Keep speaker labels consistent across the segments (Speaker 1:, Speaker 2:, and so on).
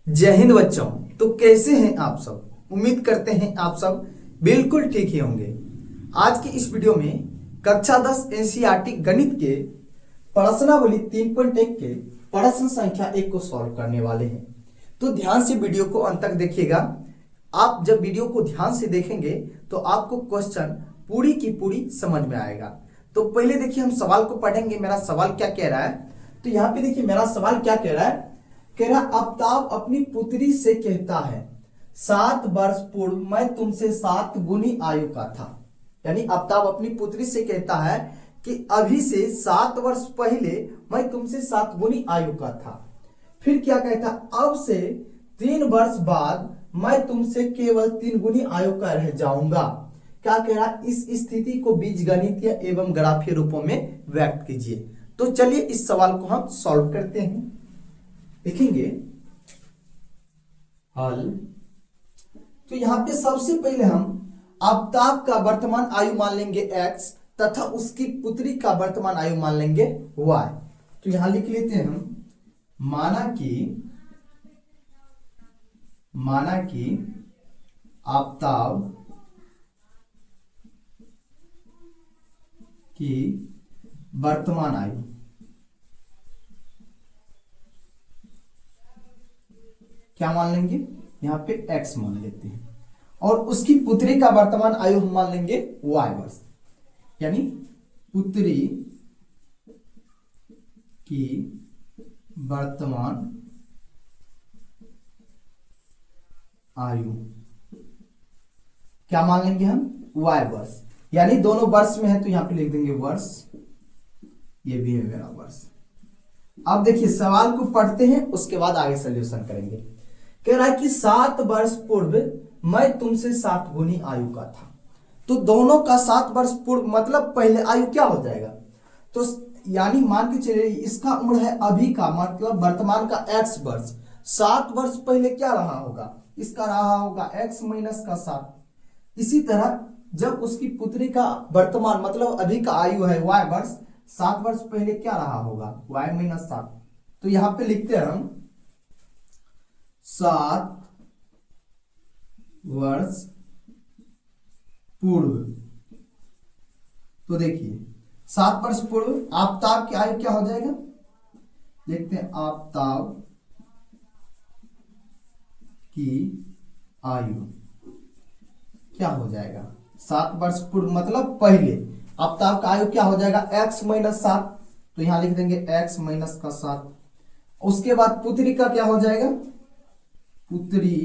Speaker 1: जय हिंद बच्चों। तो कैसे हैं आप सब? उम्मीद करते हैं आप सब बिल्कुल ठीक ही होंगे। आज की इस वीडियो में कक्षा 10 एनसीईआरटी गणित के प्रश्नावली 3.1 के प्रश्न संख्या 1 को सॉल्व करने वाले हैं। तो ध्यान से वीडियो को अंत तक देखिएगा। आप जब वीडियो को ध्यान से देखेंगे तो आपको क्वेश्चन पूरी की पूरी समझ में आएगा। तो पहले देखिए हम सवाल को पढ़ेंगे। मेरा सवाल क्या कह रहा है, तो यहाँ पे देखिए मेरा सवाल क्या कह रहा है। कह रहा आफ्ताब अपनी पुत्री से कहता है 7 वर्ष पूर्व मैं तुमसे 7 गुनी आयु का था। यानी आफ्ताब अपनी पुत्री से कहता है कि अभी से 7 वर्ष पहले मैं तुमसे 7 गुनी आयु का था। फिर क्या कहता, अब से 3 वर्ष बाद मैं तुमसे केवल 3 गुनी आयु का रह जाऊंगा। क्या कह रहा, इस स्थिति को बीजगणितीय एवं ग्राफीय रूपों में व्यक्त कीजिए। तो चलिए इस सवाल को हम सॉल्व करते हैं। देखेंगे हल। तो यहां पे सबसे पहले हम आफ्ताब का वर्तमान आयु मान लेंगे x तथा उसकी पुत्री का वर्तमान आयु मान लेंगे y। तो यहां लिख लेते हैं हम माना कि आफ्ताब की वर्तमान आयु क्या मान लेंगे, यहां पे x मान लेते हैं, और उसकी पुत्री का वर्तमान आयु हम मान लेंगे y वर्ष। यानी पुत्री की वर्तमान आयु क्या मान लेंगे हम, y वर्ष। यानी दोनों वर्ष में है तो यहां पे लिख देंगे वर्ष, ये भी है मेरा वर्ष। अब देखिए सवाल को पढ़ते हैं, उसके बाद आगे सॉल्यूशन करेंगे। कह रहा है कि 7 वर्ष पूर्व मैं तुमसे 7 गुनी आयु का था। तो दोनों का 7 वर्ष पूर्व मतलब पहले आयु क्या हो जाएगा, तो यानी मान के चलिए इसका उम्र है अभी का मतलब वर्तमान का x वर्ष। 7 वर्ष पहले क्या रहा होगा, इसका रहा होगा x माइनस का 7। इसी तरह जब उसकी पुत्री का वर्तमान मतलब अभी का आयु है y वर्ष, 7 वर्ष पहले क्या रहा होगा y माइनस 7। तो यहां पे लिखते हैं हम 7 वर्ष पूर्व। तो देखिए 7 वर्ष पूर्व आफ्ताब की आयु क्या हो जाएगा, देखते हैं आफ्ताब की आयु क्या हो जाएगा। 7 वर्ष पूर्व मतलब पहले आफ्ताब का आयु क्या हो जाएगा x माइनस 7। तो यहां लिख देंगे x माइनस का 7। उसके बाद पुत्री का क्या हो जाएगा, पुत्री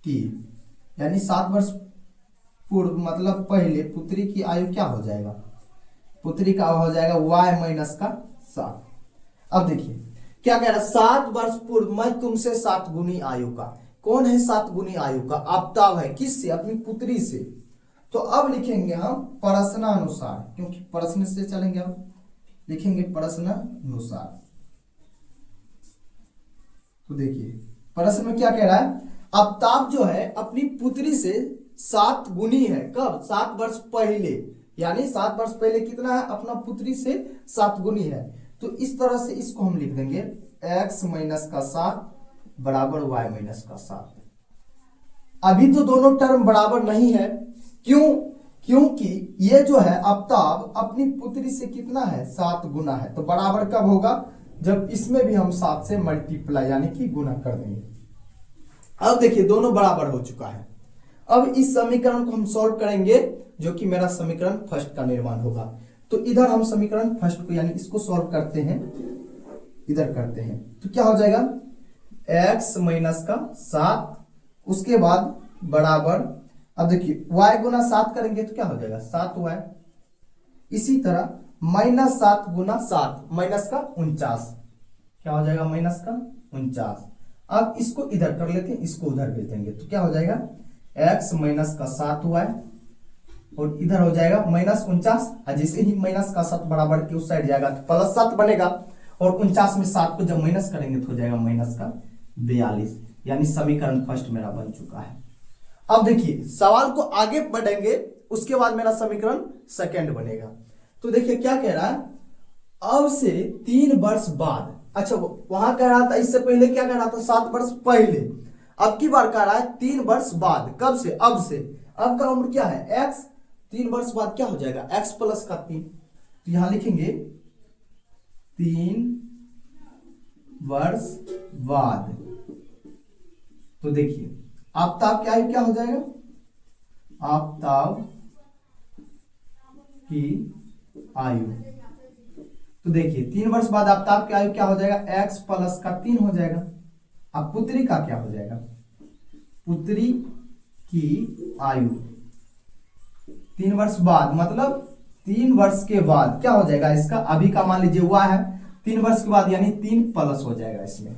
Speaker 1: की यानी 7 वर्ष पूर्व मतलब पहले पुत्री की आयु क्या हो जाएगा, पुत्री का हो जाएगा y माइनस का 7। अब देखिए क्या कह रहा है, 7 वर्ष पूर्व मैं तुमसे 7 गुनी आयु का। कौन है 7 गुनी आयु का, आफ्ताब है। किससे, अपनी पुत्री से। तो अब लिखेंगे हम प्रश्नानुसार, क्योंकि प्रश्न से चलेंगे। अब लिखेंगे प्रश्नानुसार। तो देखिए प्रश्न में क्या कह रहा है, आफ्ताब जो है अपनी पुत्री से 7 गुनी है। कब, 7 वर्ष पहले। यानी 7 वर्ष पहले कितना है, अपना पुत्री से 7 गुनी है। तो इस तरह से इसको हम लिख देंगे x माइनस का 7 बराबर y माइनस का 7। अभी तो दोनों टर्म बराबर नहीं है। क्यों, क्योंकि ये जो है आफ्ताब अपनी पुत्री से कितना है, 7 गुना है। तो बराबर कब होगा, जब इसमें भी हम 7 से मल्टीप्लाई यानी कि गुना कर देंगे। अब देखिए दोनों बराबर हो चुका है। अब इस समीकरण को हम सॉल्व करेंगे, जो कि मेरा समीकरण फर्स्ट का निर्माण होगा। तो इधर हम समीकरण फर्स्ट को यानी इसको सॉल्व करते हैं, इधर करते हैं। तो क्या हो जाएगा x माइनस का 7, उसके बाद बराबर, अब देखिए y गुना 7 करेंगे तो क्या हो जाएगा 7y। इसी तरह माइनस 7 गुना 7 माइनस का 49, क्या हो जाएगा माइनस का 49। अब इसको इधर कर लेते हैं, इसको उधर भेज देंगे। तो क्या हो जाएगा x माइनस का 7y, और इधर हो जाएगा माइनस 49। जैसे ही माइनस का 7 बराबर के उस साइड जाएगा तो प्लस 7 बनेगा, और 49 में 7 को जब माइनस करेंगे तो हो जाएगा माइनस का 42। यानी समीकरण फर्स्ट मेरा बन चुका है। अब देखिए सवाल को आगे बढ़ेंगे, उसके बाद मेरा समीकरण सेकंड बनेगा। तो देखिए क्या कह रहा है, अब से 3 वर्ष बाद अच्छा वहां कह रहा था इससे पहले क्या कह रहा था 7 वर्ष पहले, अब की बार कह रहा है 3 वर्ष बाद। कब से? अब से। अब का उम्र क्या है? x। 3 वर्ष बाद क्या हो जाएगा? x प्लस का 3। तो यहां लिखेंगे 3 वर्ष बाद। तो देखिए आफ्ताब की आयु क्या हो जाएगा? आफ्ताब की आयु, तो देखिए 3 वर्ष बाद आफ्ताब की आयु क्या हो जाएगा? x प्लस का 3 हो जाएगा। अब पुत्री का क्या हो जाएगा? पुत्री की आयु 3 वर्ष बाद, मतलब 3 वर्ष के बाद क्या हो जाएगा इसका? अभी का मान लीजिए हुआ है 3 वर्ष के बाद, यानी 3 प्लस हो जाएगा इसमें।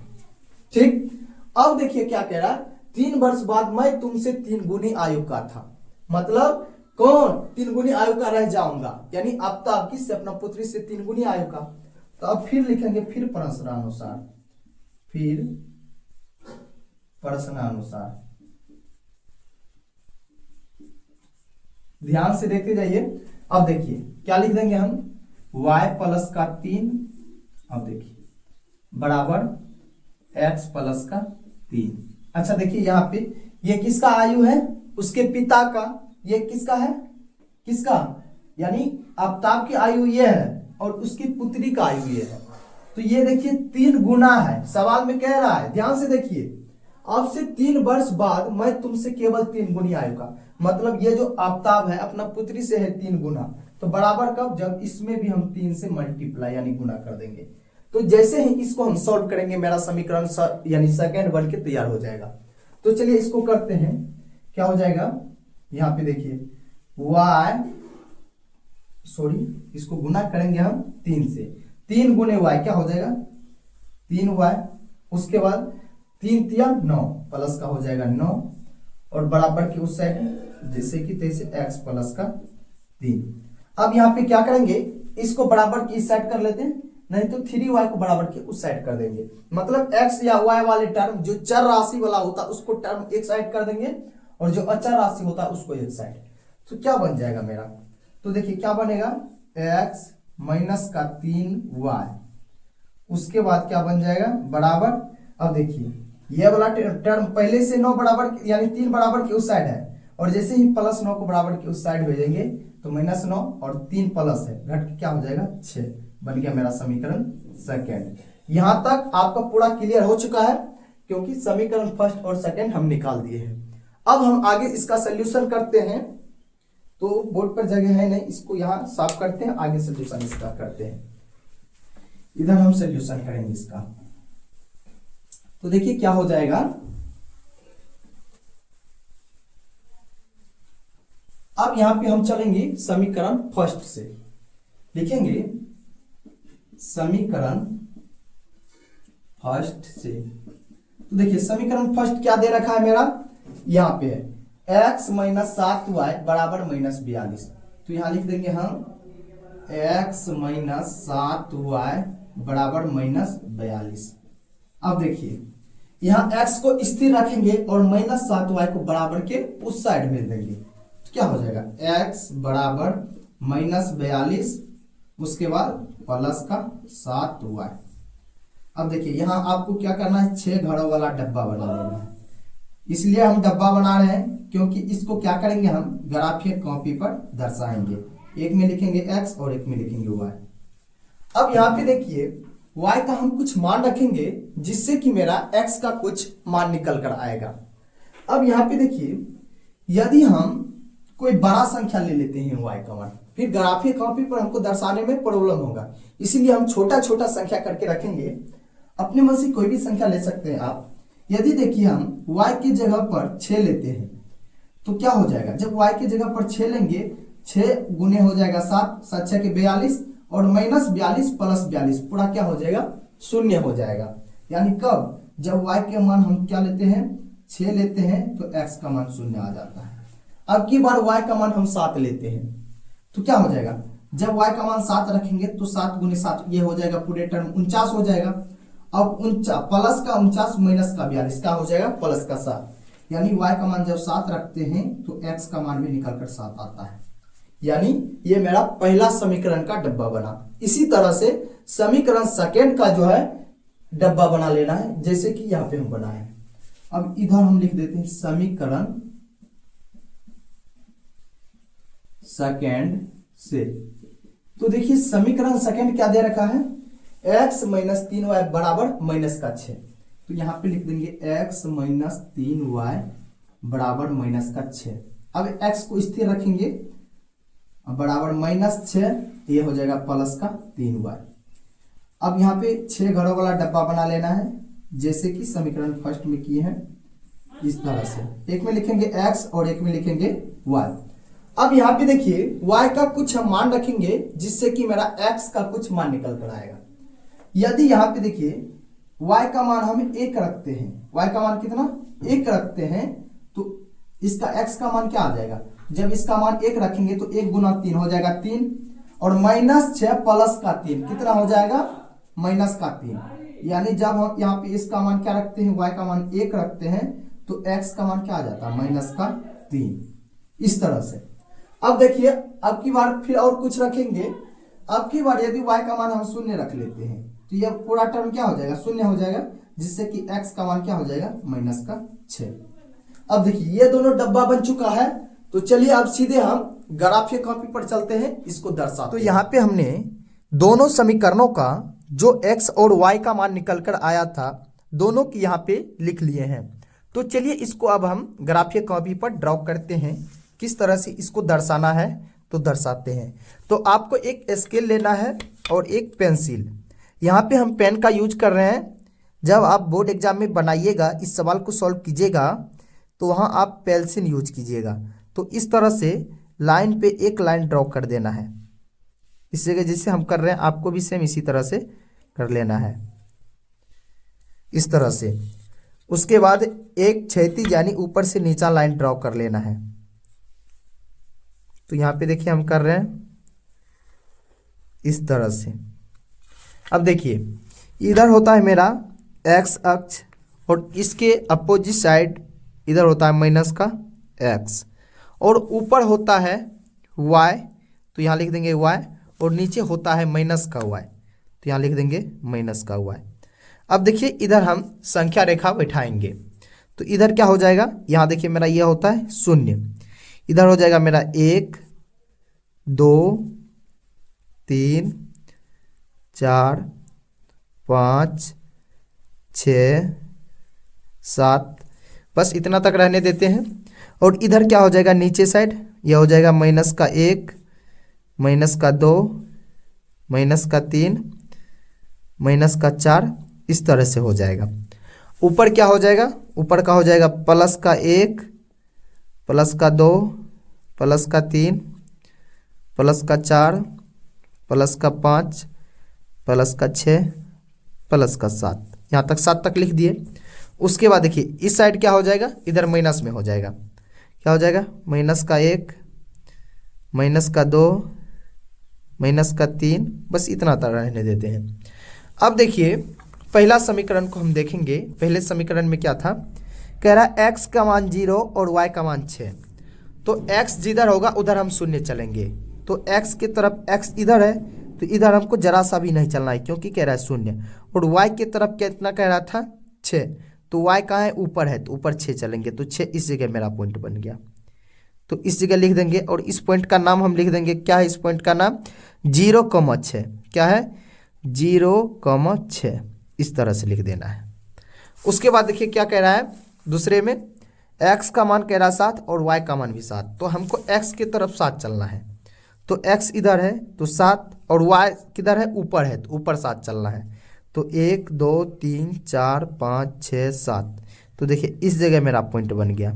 Speaker 1: ठीक। अब देखिए क्या कह रहा है, 3 वर्ष बाद मैं तुमसे 3 गुनी आयु का था, मतलब कौन? 3 गुनी आयु का रह जाऊंगा, यानी आफ्ताब किससे? अपना पुत्री से 3 गुनी आयु का। तो अब फिर लिखेंगे, फिर प्रश्नानुसार, फिर प्रश्नानुसार। ध्यान से देखते जाइए। अब देखिए क्या लिख देंगे हम? y प्लस का 3, अब देखिए बराबर x प्लस का 3। अच्छा देखिए यहाँ पे ये किसका आयु है? उसके पिता का। ये किसका है? किसका? यानी आफ्ताब की आयु ये है और उसकी पुत्री का आयु ये है। तो ये देखिए 3 गुना है, सवाल में कह रहा है, ध्यान से देखिए। अब से 3 वर्ष बाद मैं तुमसे केवल 3 गुनी आयु का, मतलब ये जो आफ्ताब है अपना पुत्री से है 3 गुना। तो बराबर कब? जब इसमें भी हम 3 से मल्टीप्लाई यानी गुना कर देंगे। तो जैसे ही इसको हम सॉल्व करेंगे मेरा समीकरण यानी सेकंड बन के तैयार हो जाएगा। तो चलिए इसको करते हैं। क्या हो जाएगा? यहाँ पे देखिए इसको गुना करेंगे हम 3 से। 3 गुने y क्या हो जाएगा? 3y। उसके बाद 3 तिया 9 प्लस का हो जाएगा 9 और बराबर की उस साइड जैसे कि तैसे x प्लस का 3। अब यहाँ पे क्या करेंगे? इसको बराबर की इस साइड कर लेते हैं, नहीं तो 3y को बराबर के उस साइड कर देंगे। मतलब x या y वाले टर्म जो चर राशि वाला होता है उसको टर्म एक साइड कर देंगे और जो अचर राशि होता है उसको एक साइड। तो क्या बन जाएगा मेरा? तो देखिए क्या बनेगा? x माइनस का 3y। उसके बाद क्या बन जाएगा? बराबर, अब देखिए ये वाला टर्म पहले से 9 बराबर यानी 3 बराबर के उस साइड है और जैसे ही प्लस 9 को बराबर के उस साइड भेजेंगे तो -9 और 3 प्लस है, घट के क्या हो जाएगा? 6। बन गया मेरा समीकरण सेकेंड। यहां तक आपका पूरा क्लियर हो चुका है क्योंकि समीकरण फर्स्ट और सेकेंड हम निकाल दिए हैं। अब हम आगे इसका सोल्यूशन करते हैं। तो बोर्ड पर जगह है नहीं, इसको यहां साफ करते हैं, आगे सोल्यूशन इसका करते हैं। इधर हम सोल्यूशन करेंगे इसका। तो देखिए क्या हो जाएगा। अब यहां पे हम चलेंगे समीकरण फर्स्ट से, लिखेंगे समीकरण फर्स्ट से। तो देखिए समीकरण फर्स्ट क्या दे रखा है मेरा? यहां पे है x माइनस 7y बराबर -42। तो यहां लिख देंगे हम x माइनस 7y बराबर -42। अब देखिए यहां x को स्थिर रखेंगे और -7y को बराबर के उस साइड भेज देंगे। तो क्या हो जाएगा? x बराबर -42 उसके बाद प्लस का 7y। अब देखिए यहां आपको क्या करना है? 6 घरों वाला डब्बा बना लेना है। इसलिए हम डब्बा बना रहे हैं क्योंकि इसको क्या करेंगे? हम ग्राफिक कॉपी पर दर्शाएंगे। एक में लिखेंगे x और एक में लिखेंगे y। अब यहाँ पे देखिए y का हम कुछ मान रखेंगे जिससे कि मेरा x का कुछ मान निकल कर आएगा। अब यहाँ पे देखिए यदि हम कोई बड़ा संख्या ले लेते हैं y का मान, फिर ग्राफिक कॉपी पर हमको दर्शाने में प्रॉब्लम होगा, इसीलिए हम छोटा छोटा संख्या करके रखेंगे। अपने मन से कोई भी संख्या ले सकते हैं आप। यदि देखिए हम y की जगह पर 6 लेते हैं तो क्या हो जाएगा? जब y की जगह पर 6 लेंगे, 6 गुने हो जाएगा 7, 7 6 के 42 और -42 प्लस 42 पूरा क्या हो जाएगा? 0 हो जाएगा। यानी कब? जब y के मान हम क्या लेते हैं? 6 लेते हैं तो x का मान 0 आ जाता है। अब की बार y का मान हम 7 लेते हैं तो क्या हो जाएगा? जब y का मान 7 रखेंगे तो 7 गुने 7 ये हो जाएगा पूरे टर्म 49 हो जाएगा। अब प्लस का 49 माइनस का 42 क्या हो जाएगा? प्लस का 7। यानी y का मान जब 7 रखते हैं तो x का मान भी निकलकर 7 आता है। यानी ये मेरा पहला समीकरण का डब्बा बना। इसी तरह से समीकरण सेकेंड का जो है डब्बा बना लेना है, जैसे कि यहाँ पे हम बनाए। अब इधर हम लिख देते हैं समीकरण सेकेंड से। तो देखिए समीकरण सेकेंड क्या दे रखा है, x माइनस 3y बराबर माइनस का 6। तो यहाँ पे लिख देंगे x माइनस 3y बराबर माइनस का 6। अब x को स्थिर रखेंगे बराबर माइनस 6, ये हो जाएगा प्लस का 3y। अब यहाँ पे 6 घरों वाला डब्बा बना लेना है, जैसे कि समीकरण फर्स्ट में किए हैं इस तरह से। एक में लिखेंगे x और एक में लिखेंगे y। अब यहाँ पे देखिए y का कुछ हम मान रखेंगे, जिससे कि मेरा x का कुछ मान निकल कर आएगा। यदि यहाँ पे देखिए y का मान हम 1 रखते हैं, y का मान कितना 1 रखते हैं, तो इसका x का मान क्या आ जाएगा, जब इसका मान 1 रखेंगे तो 1 गुना 3 हो जाएगा 3, और माइनस 6 प्लस का 3 कितना हो जाएगा माइनस का 3। यानी जब हम यहाँ पे इसका मान क्या रखते हैं, y का मान 1 रखते हैं, तो x का मान क्या आ जाता है माइनस का 3, इस तरह से। अब देखिए अब की बार फिर और कुछ रखेंगे। अब की बार यदि y का मान हम 0 रख लेते हैं, तो यह पूरा टर्म क्या हो जाएगा 0 हो जाएगा, जिससे कि x का मान क्या हो जाएगा माइनस का 6। अब देखिए ये दोनों डब्बा बन चुका है। तो चलिए अब सीधे हम ग्राफीय कॉपी पर चलते हैं, इसको दर्शाते। तो यहाँ पे हमने दोनों समीकरणों का जो x और y का मान निकल कर आया था, दोनों की यहाँ पे लिख लिए हैं। तो चलिए इसको अब हम ग्राफीय कॉपी पर ड्रॉ करते हैं, किस तरह से इसको दर्शाना है तो दर्शाते हैं। तो आपको एक स्केल लेना है और एक पेंसिल। यहाँ पे हम पेन का यूज कर रहे हैं। जब आप बोर्ड एग्जाम में बनाइएगा, इस सवाल को सॉल्व कीजिएगा, तो वहाँ आप पेंसिल यूज कीजिएगा। तो इस तरह से लाइन पे एक लाइन ड्रॉ कर देना है, इस जगह जैसे हम कर रहे हैं आपको भी सेम इसी तरह से कर लेना है, इस तरह से। उसके बाद एक क्षैतिज यानी ऊपर से नीचा लाइन ड्रॉ कर लेना है। तो यहाँ पे देखिए हम कर रहे हैं इस तरह से। अब देखिए इधर होता है मेरा x अक्ष, और इसके अपोजिट साइड इधर होता है माइनस का x, और ऊपर होता है y, तो यहाँ लिख देंगे y, और नीचे होता है माइनस का y, तो यहाँ लिख देंगे माइनस का y। अब देखिए इधर हम संख्या रेखा बैठाएंगे। तो इधर क्या हो जाएगा, यहाँ देखिए मेरा ये होता है 0, इधर हो जाएगा मेरा 1 2 3 4 5 6 7, बस इतना तक रहने देते हैं। और इधर क्या हो जाएगा नीचे साइड, यह हो जाएगा माइनस का 1 माइनस का 2 माइनस का 3 माइनस का 4, इस तरह से हो जाएगा। ऊपर क्या हो जाएगा, ऊपर का हो जाएगा प्लस का 1 प्लस का 2 प्लस का 3 प्लस का 4 प्लस का 5 प्लस का 6 प्लस का 7, यहाँ तक 7 तक लिख दिए। उसके बाद देखिए इस साइड क्या हो जाएगा, इधर माइनस में हो जाएगा, क्या हो जाएगा माइनस का 1 माइनस का 2 माइनस का 3, बस इतना तक रहने देते हैं। अब देखिए पहला समीकरण को हम देखेंगे। पहले समीकरण में क्या था, कह रहा x का मान 0 और y का मान 6। तो x जिधर होगा उधर हम 0 चलेंगे। तो x की तरफ x इधर है, तो इधर हमको जरा सा भी नहीं चलना है, क्योंकि कह रहा है 0। और y की तरफ कितना कह रहा था 6, तो y कहाँ है ऊपर है, तो ऊपर 6 चलेंगे। तो 6 इस जगह मेरा पॉइंट बन गया, तो इस जगह लिख देंगे। और इस पॉइंट का नाम हम लिख देंगे, क्या है इस पॉइंट का नाम 0,6, क्या है 0,6, इस तरह से लिख देना है। उसके बाद देखिए क्या कह रहा है दूसरे में, x का मान कह रहा है 7 और y का मान भी 7, तो हमको x की तरफ 7 चलना है। तो x इधर है तो 7, और y किधर है ऊपर है, तो ऊपर 7 चलना है। तो 1 2 3 4 5 6 7, तो देखिए इस जगह मेरा पॉइंट बन गया।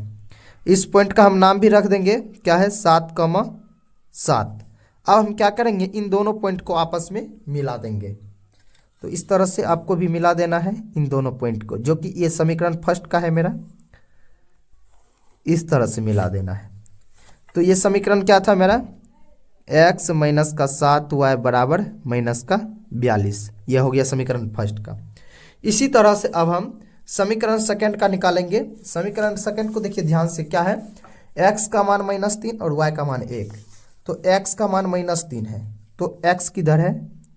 Speaker 1: इस पॉइंट का हम नाम भी रख देंगे, क्या है 7,7। अब हम क्या करेंगे, इन दोनों पॉइंट को आपस में मिला देंगे। तो इस तरह से आपको भी मिला देना है इन दोनों पॉइंट को, जो कि ये समीकरण फर्स्ट का है मेरा, इस तरह से मिला देना है। तो ये समीकरण क्या था मेरा, x माइनस का 7y बराबर माइनस का 42, यह हो गया समीकरण फर्स्ट का। इसी तरह से अब हम समीकरण सेकंड का निकालेंगे। समीकरण सेकंड को देखिए ध्यान से, क्या है x का मान -3 और y का मान 1। तो x का मान -3 है, तो x किधर है,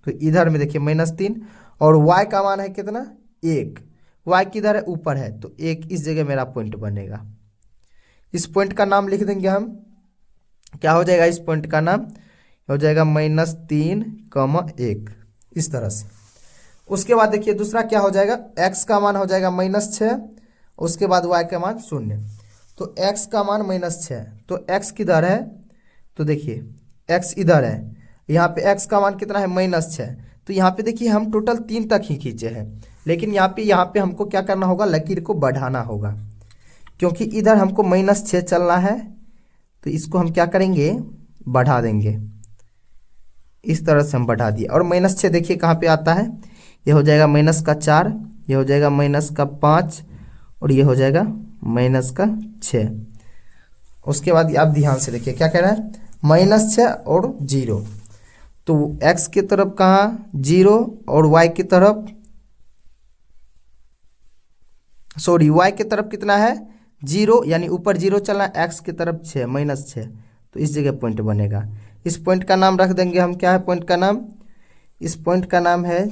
Speaker 1: तो इधर में देखिए -3, और y का मान है कितना 1, y किधर है, ऊपर है, तो 1 इस जगह मेरा पॉइंट बनेगा। इस पॉइंट का नाम लिख देंगे हम, क्या हो जाएगा, इस पॉइंट का नाम हो जाएगा -3, 1, इस तरह से। उसके बाद देखिए दूसरा क्या हो जाएगा, x का मान हो जाएगा -6, उसके बाद y का मान 0। तो x का मान -6, तो x किधर है, तो देखिए x इधर है, यहाँ पे x का मान कितना है, -6। तो यहाँ पे देखिए हम टोटल 3 तक ही खींचे हैं, लेकिन यहाँ पे हमको क्या करना होगा, लकीर को बढ़ाना होगा, क्योंकि इधर हमको -6 चलना है, तो इसको हम क्या करेंगे, बढ़ा देंगे। इस तरह से हम बढ़ा दिए, और -6 देखिए कहाँ पे आता है, ये हो जाएगा -4, ये हो जाएगा -5, और ये हो जाएगा -6। उसके बाद आप ध्यान से देखिए क्या कह रहा है, -6 और 0, तो x की तरफ कहाँ 0 और y की तरफ, सॉरी y की तरफ कितना है 0, यानी ऊपर 0 चलना, x की तरफ 6, -6, तो इस जगह पॉइंट बनेगा। इस पॉइंट का नाम रख देंगे हम, क्या है पॉइंट का नाम, इस पॉइंट का नाम है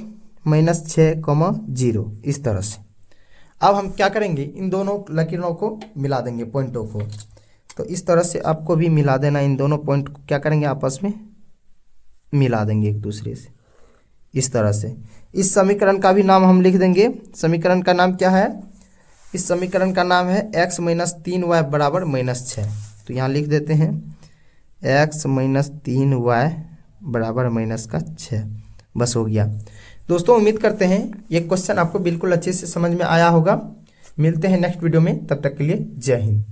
Speaker 1: -6, 0, इस तरह से। अब हम क्या करेंगे, इन दोनों लकीरों को मिला देंगे, पॉइंटों को। तो इस तरह से आपको भी मिला देना, इन दोनों पॉइंट को क्या करेंगे, आपस में मिला देंगे एक दूसरे से, इस तरह से। इस समीकरण का भी नाम हम लिख देंगे, समीकरण का नाम क्या है, इस समीकरण का नाम है x - 3y बराबर -6। तो यहाँ लिख देते हैं x - 3y बराबर -6, बस हो गया। दोस्तों उम्मीद करते हैं ये क्वेश्चन आपको बिल्कुल अच्छे से समझ में आया होगा। मिलते हैं नेक्स्ट वीडियो में, तब तक के लिए जय हिंद।